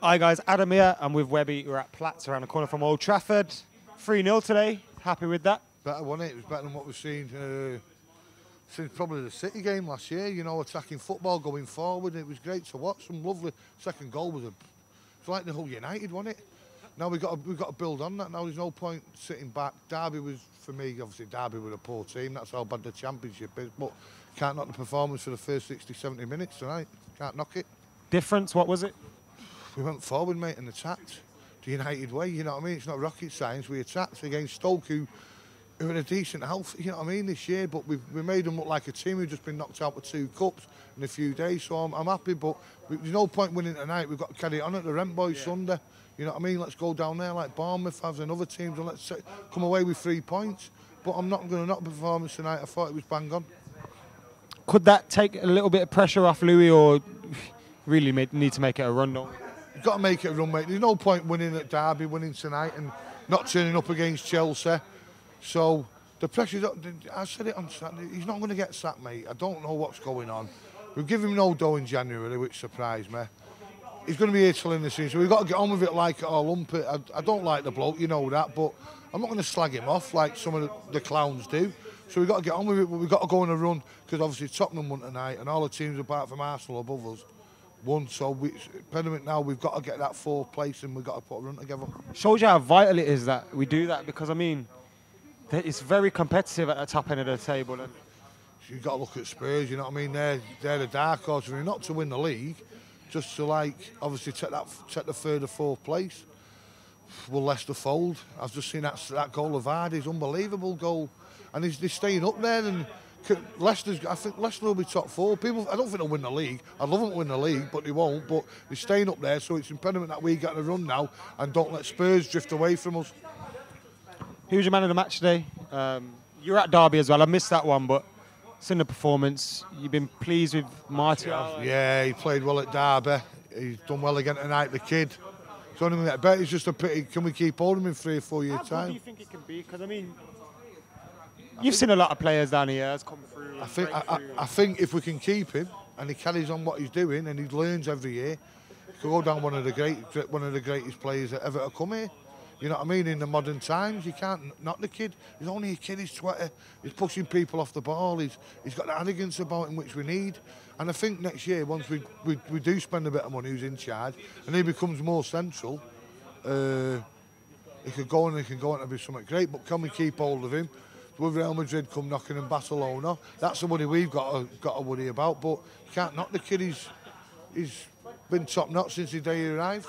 Hi guys, Adam here. I'm with Webby. We're at Platts around the corner from Old Trafford. 3-0 today. Happy with that? Better, wasn't it? It was better than what we've seen since probably the City game last year. You know, attacking football, going forward. It was great to watch. Some lovely second goal was it's like the whole United, wasn't it? Now we've got to build on that. Now there's no point sitting back. Derby was, for me, obviously Derby were a poor team. That's how bad the Championship is. But can't knock the performance for the first 60, 70 minutes tonight. Can't knock it. Difference, what was it? We went forward, mate, and attacked the United way. You know what I mean? It's not rocket science. We attacked against Stoke, who are in a decent health. You know what I mean? This year, but we made them look like a team who've just been knocked out with 2 cups in a few days. So I'm happy, but there's no point winning tonight. We've got to carry it on at the Rent Boys Sunday. You know what I mean? Let's go down there like Bournemouth has and other teams, and let's come away with 3 points. But I'm not going to knock the performance tonight. I thought it was bang on. Could that take a little bit of pressure off Louis, or really need to make it a run, don't we? You've got to make it a run, mate. There's no point winning at Derby, winning tonight, and not turning up against Chelsea. So the pressure's up. I said it on Saturday. He's not going to get sacked, mate. I don't know what's going on. We've given him no dough in January, which surprised me. He's going to be here till in the season, so we've got to get on with it like it or lump it. I don't like the bloke, you know that, but I'm not going to slag him off like some of the clowns do. So we've got to get on with it, but we've got to go on a run, because obviously Tottenham won tonight, and all the teams apart from Arsenal above us won. So impediment now, we've got to get that 4th place, and we've got to put a run together. Shows you how vital it is that we do that, because I mean, it's very competitive at the top end of the table. And you've got to look at Spurs, you know what I mean? They're the dark horse. I mean, not to win the league, just to obviously take the 3rd or 4th place. Will Leicester fold? I've just seen that goal of Vardy's, unbelievable goal, and they're staying up there. And I think Leicester will be top 4. I don't think they'll win the league. I'd love them to win the league, but they won't. But they're staying up there, so it's impediment that we get to run now and don't let Spurs drift away from us. Who's your man of the match today? You're at Derby as well. I missed that one, but it's in the performance. You've been pleased with Martial? Yeah, he played well at Derby. He's done well again tonight, the kid. It's only that bet. It's just a pity. Can we keep holding him in 3 or 4 years' time? How good do you think it can be? Because I mean, you've seen a lot of players down here has come through. I think if we can keep him and he carries on what he's doing and he learns every year, he could go down one of the greatest players that ever come here. You know what I mean? In the modern times, you can't knock the kid. He's only a kid. He's 20. He's pushing people off the ball. He's got the arrogance about him which we need. And I think next year, once we do spend a bit of money, who's in charge, and he becomes more central, he could go and it'd be something great. But can we keep hold of him? With Real Madrid come knocking in Barcelona, that's somebody we've got to worry about. But you can't knock the kid. He's been top notch since the day he arrived.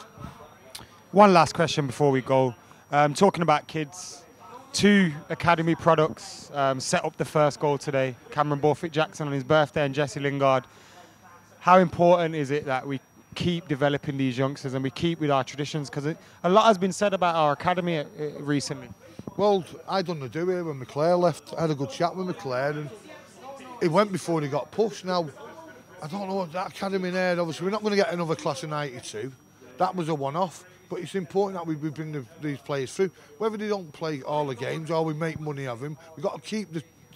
One last question before we go. Talking about kids, 2 academy products set up the first goal today. Cameron Borthwick-Jackson on his birthday and Jesse Lingard. How important is it that we keep developing these youngsters and we keep with our traditions? Because a lot has been said about our academy recently. Well, I done the do here when McClare left. I had a good chat with McClare, and he went before he got pushed. Now, I don't know what that academy there, obviously we're not going to get another class of 92. That was a one-off. But it's important that we bring these players through. Whether they don't play all the games or we make money of them, we've got to keep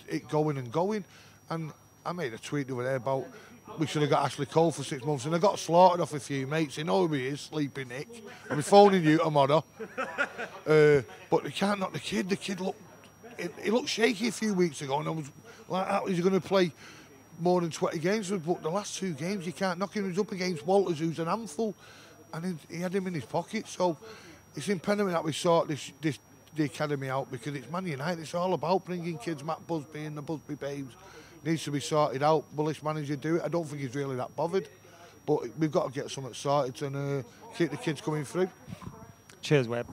it going and going. And I made a tweet over there about we should have got Ashley Cole for 6 months, and I got slaughtered off a few mates. You know who he is, Sleepy Nick. I'll be phoning you tomorrow. But they can't knock the kid. The kid he looked shaky a few weeks ago, and I was like, how is he going to play more than 20 games? But the last 2 games, you can't knock him. He's up against Walters, who's an handful. And he had him in his pocket, so it's impediment that we sort the academy out, because it's Man United. It's all about bringing kids. Matt Busby and the Busby babes needs to be sorted out. Will this manager do it? I don't think he's really that bothered, but we've got to get something sorted and keep the kids coming through. Cheers, Webb.